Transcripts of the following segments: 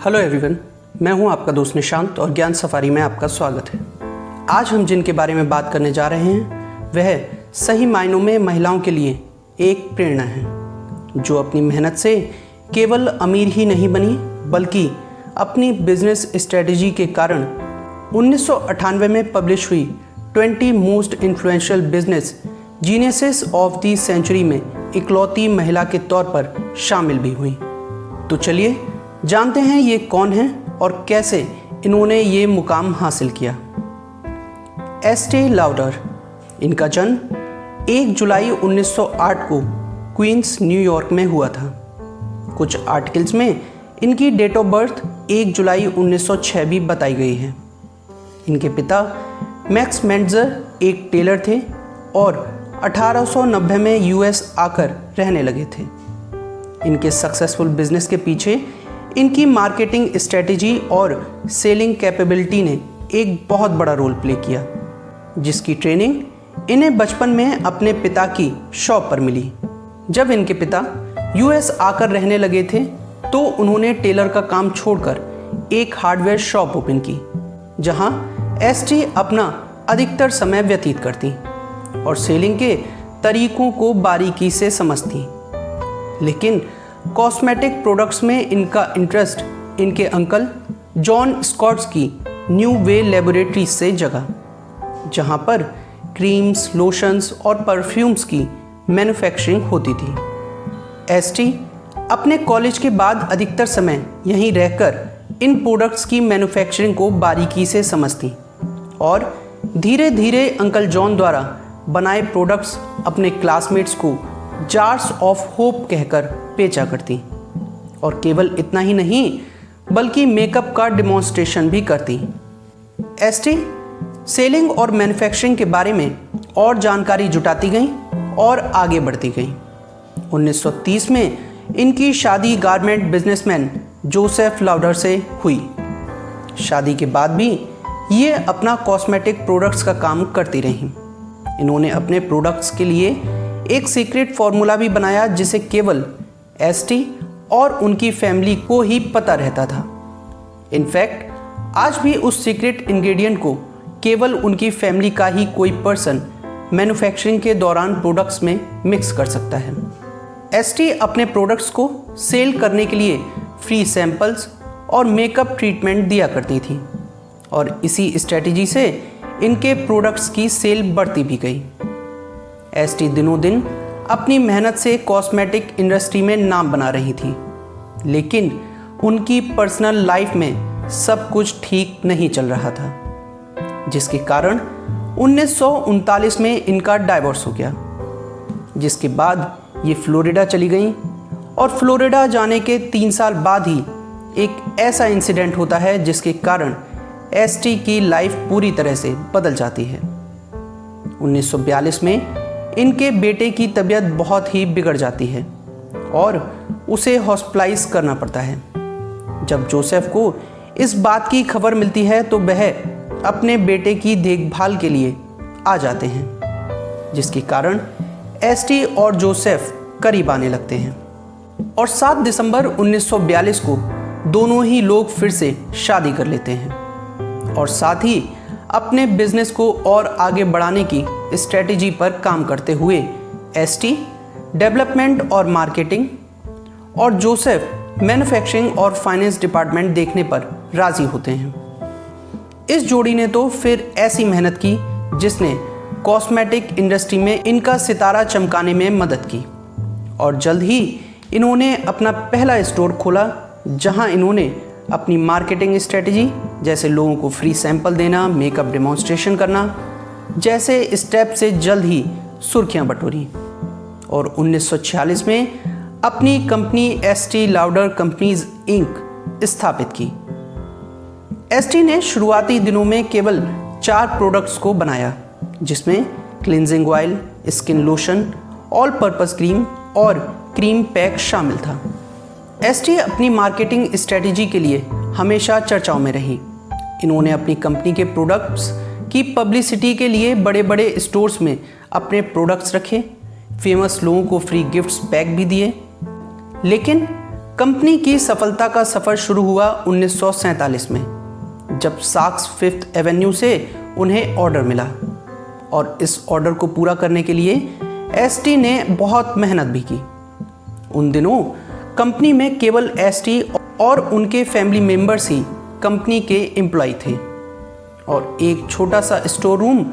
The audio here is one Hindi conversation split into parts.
हेलो एवरीवन, मैं हूं आपका दोस्त निशांत और ज्ञान सफारी में आपका स्वागत है। आज हम जिनके बारे में बात करने जा रहे हैं वह सही मायनों में महिलाओं के लिए एक प्रेरणा है, जो अपनी मेहनत से केवल अमीर ही नहीं बनी बल्कि अपनी बिजनेस स्ट्रेटजी के कारण 1998 में पब्लिश हुई 20 most influential business geniuses of the century में इकलौती महिला के तौर पर शामिल भी हुई। तो चलिए जानते हैं ये कौन हैं और कैसे इन्होंने ये मुकाम हासिल किया। एस्टे लाउडर, इनका जन्म 1 जुलाई 1908 को क्वींस, न्यूयॉर्क में हुआ था। कुछ आर्टिकल्स में इनकी डेट ऑफ बर्थ 1 जुलाई 1906 भी बताई गई है। इनके पिता मैक्स मेंडजर एक टेलर थे और 1890 में यूएस आकर रहने लगे थे। इनके सक्सेसफुल बिजनेस के पीछे इनकी मार्केटिंग स्ट्रेटजी और सेलिंग कैपेबिलिटी ने एक बहुत बड़ा रोल प्ले किया, जिसकी ट्रेनिंग इन्हें बचपन में अपने पिता की शॉप पर मिली। जब इनके पिता यूएस आकर रहने लगे थे तो उन्होंने टेलर का काम छोड़कर एक हार्डवेयर शॉप ओपन की, जहां एस्टी अपना अधिकतर समय व्यतीत करती और सेलिंग के तरीकों को बारीकी से समझती। लेकिन कॉस्मेटिक प्रोडक्ट्स में इनका इंटरेस्ट इनके अंकल जॉन स्कॉट्स की न्यू वे लेबोरेटरीज से जगा, जहां पर क्रीम्स, लोशंस और परफ्यूम्स की मैन्युफैक्चरिंग होती थी। एस्टी अपने कॉलेज के बाद अधिकतर समय यहीं रहकर इन प्रोडक्ट्स की मैन्युफैक्चरिंग को बारीकी से समझती और धीरे धीरे अंकल जॉन द्वारा बनाए प्रोडक्ट्स अपने क्लासमेट्स को जार्स ऑफ होप कहकर बेचा करती और केवल इतना ही नहीं बल्कि मेकअप का डेमोन्स्ट्रेशन भी करती। एस्टी सेलिंग और मैन्युफैक्चरिंग के बारे में और जानकारी जुटाती गई और आगे बढ़ती गई। 1930 में इनकी शादी गारमेंट बिजनेसमैन जोसेफ लाउडर से हुई। शादी के बाद भी ये अपना कॉस्मेटिक प्रोडक्ट्स का काम करती रहीं। इन्होंने अपने प्रोडक्ट्स के लिए एक सीक्रेट फॉर्मूला भी बनाया जिसे केवल एस्टी और उनकी फैमिली को ही पता रहता था। इनफैक्ट आज भी उस सीक्रेट इंग्रेडिएंट को केवल उनकी फैमिली का ही कोई पर्सन मैन्युफैक्चरिंग के दौरान प्रोडक्ट्स में मिक्स कर सकता है। एस्टी अपने प्रोडक्ट्स को सेल करने के लिए फ्री सैंपल्स और मेकअप ट्रीटमेंट दिया करती थी और इसी स्ट्रेटजी से इनके प्रोडक्ट्स की सेल बढ़ती भी गई। एस्टी दिनों दिन अपनी मेहनत से कॉस्मेटिक इंडस्ट्री में नाम बना रही थी, लेकिन उनकी पर्सनल लाइफ में सब कुछ ठीक नहीं चल रहा था, जिसके कारण 1939 में इनका डाइवोर्स हो गया, जिसके बाद ये फ्लोरिडा चली गई और फ्लोरिडा जाने के 3 साल बाद ही एक ऐसा इंसिडेंट होता है जिसके कारण एस्टी की लाइफ पूरी तरह से बदल जाती है। 1942 में इनके बेटे की तबीयत बहुत ही बिगड़ जाती है और उसे हॉस्पिटलाइज करना पड़ता है। जब जोसेफ को इस बात की खबर मिलती है तो वह अपने बेटे की देखभाल के लिए आ जाते हैं, जिसके कारण एस्टी और जोसेफ करीब आने लगते हैं और 7 दिसंबर 1942 को दोनों ही लोग फिर से शादी कर लेते हैं और साथ ही अपने बिजनेस को और आगे बढ़ाने की स्ट्रेटजी पर काम करते हुए एस्टी डेवलपमेंट और मार्केटिंग और जोसेफ मैन्युफैक्चरिंग और फाइनेंस डिपार्टमेंट देखने पर राजी होते हैं। इस जोड़ी ने तो फिर ऐसी मेहनत की जिसने कॉस्मेटिक इंडस्ट्री में इनका सितारा चमकाने में मदद की और जल्द ही इन्होंने अपना पहला स्टोर खोला, जहां इन्होंने अपनी मार्केटिंग स्ट्रेटजी जैसे लोगों को फ्री सैंपल देना, मेकअप डेमोन्स्ट्रेशन करना जैसे स्टेप से जल्द ही सुर्खियां बटोरी और 1946 में अपनी company Estee Lauder Companies Inc स्थापित की। एस्टी ने शुरुआती दिनों में केवल 4 प्रोडक्ट्स को बनाया, जिसमें cleansing oil, skin lotion, all purpose cream और क्रीम पैक शामिल था। एस्टी अपनी मार्केटिंग स्ट्रेटजी के लिए हमेशा चर्चाओं में रही। इन्होंने अपनी कंपनी के प्रोडक्ट्स की पब्लिसिटी के लिए बड़े बड़े स्टोर्स में अपने प्रोडक्ट्स रखे, फेमस लोगों को फ्री गिफ्ट्स पैक भी दिए। लेकिन कंपनी की सफलता का सफ़र शुरू हुआ 1947 में, जब साक्स फिफ्थ एवेन्यू से उन्हें ऑर्डर मिला और इस ऑर्डर को पूरा करने के लिए एसटी ने बहुत मेहनत भी की। उन दिनों कंपनी में केवल एसटी और उनके फैमिली मेंबर्स ही कंपनी के एम्प्लॉय थे और एक छोटा सा स्टोर रूम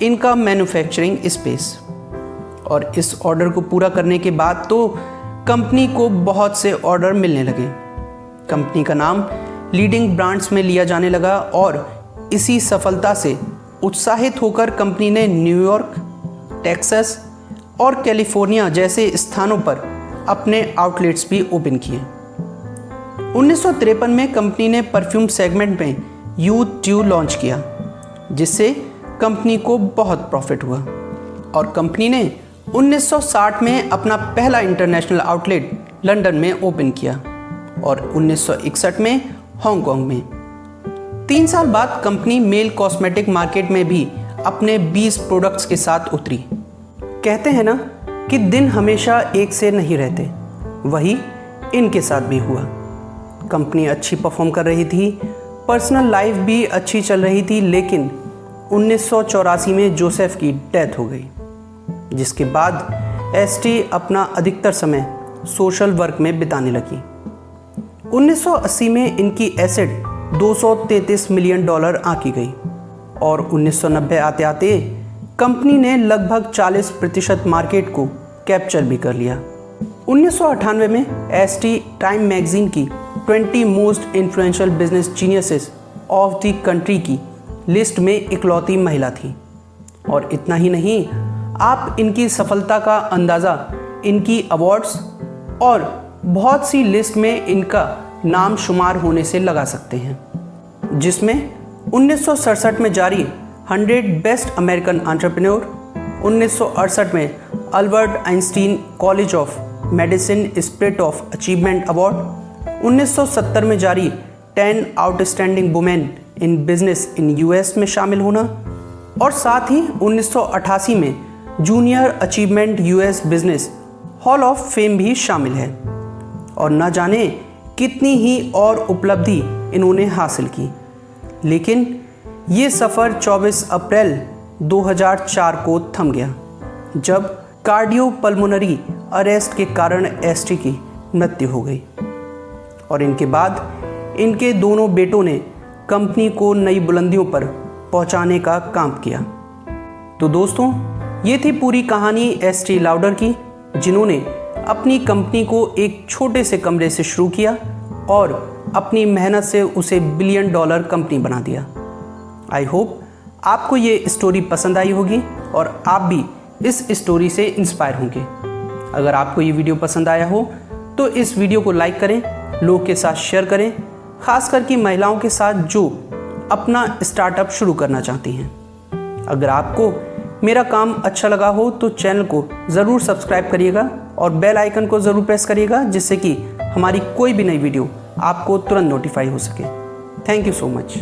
इनका मैन्युफैक्चरिंग स्पेस। और इस ऑर्डर को पूरा करने के बाद तो कंपनी को बहुत से ऑर्डर मिलने लगे। कंपनी का नाम लीडिंग ब्रांड्स में लिया जाने लगा और इसी सफलता से उत्साहित होकर कंपनी ने न्यूयॉर्क, टेक्सास और कैलिफोर्निया जैसे स्थानों पर अपने आउटलेट्स भी ओपन किए। 1953 में कंपनी ने परफ्यूम सेगमेंट में यूथ ड्यू लॉन्च किया, जिससे कंपनी को बहुत प्रॉफिट हुआ और कंपनी ने 1960 में अपना पहला इंटरनेशनल आउटलेट लंदन में ओपन किया और 1961 में हांगकांग में। 3 साल बाद कंपनी मेल कॉस्मेटिक मार्केट में भी अपने 20 प्रोडक्ट्स के साथ उतरी। कहते हैं ना कि दिन हमेशा एक से नहीं रहते, वही इनके साथ भी हुआ। कंपनी अच्छी परफॉर्म कर रही थी, पर्सनल लाइफ भी अच्छी चल रही थी, लेकिन 1984 में जोसेफ की डेथ हो गई, जिसके बाद एसटी अपना अधिकतर समय सोशल वर्क में बिताने लगी। 1980 में इनकी एसेट $233 मिलियन आंकी गई और 1990 आते आते कंपनी ने लगभग 40% मार्केट को कैप्चर भी कर लिया। 1998 में एसटी टाइम मैगजीन की 20 most influential business geniuses of the country की लिस्ट में इकलौती महिला थी। और इतना ही नहीं, आप इनकी सफलता का अंदाज़ा इनकी अवार्ड्स और बहुत सी लिस्ट में इनका नाम शुमार होने से लगा सकते हैं, जिसमें 1967 में जारी 100 बेस्ट अमेरिकन एंटरप्रेन्योर, 1968 में Albert Einstein college of medicine spirit of achievement award, 1970 में जारी 10 outstanding women in business in US में शामिल होना और साथ ही 1988 में junior achievement US business hall of fame भी शामिल है। और न जाने कितनी ही और उपलब्धि इन्होंने हासिल की, लेकिन ये सफ़र 24 अप्रैल 2004 को थम गया, जब कार्डियोपल्मोनरी अरेस्ट के कारण एसटी की मृत्यु हो गई। और इनके बाद इनके दोनों बेटों ने कंपनी को नई बुलंदियों पर पहुंचाने का काम किया। तो दोस्तों, ये थी पूरी कहानी एस्टी लाउडर की, जिन्होंने अपनी कंपनी को एक छोटे से कमरे से शुरू किया और अपनी मेहनत से उसे $1 बिलियन कंपनी बना दिया। आई होप आपको ये स्टोरी पसंद आई होगी और आप भी इस स्टोरी से इंस्पायर होंगे। अगर आपको ये वीडियो पसंद आया हो तो इस वीडियो को लाइक करें, लोगों के साथ शेयर करें, खासकर कि महिलाओं के साथ जो अपना स्टार्टअप शुरू करना चाहती हैं। अगर आपको मेरा काम अच्छा लगा हो तो चैनल को ज़रूर सब्सक्राइब करिएगा और बेल आइकन को ज़रूर प्रेस करिएगा, जिससे कि हमारी कोई भी नई वीडियो आपको तुरंत नोटिफाई हो सके। Thank you so much.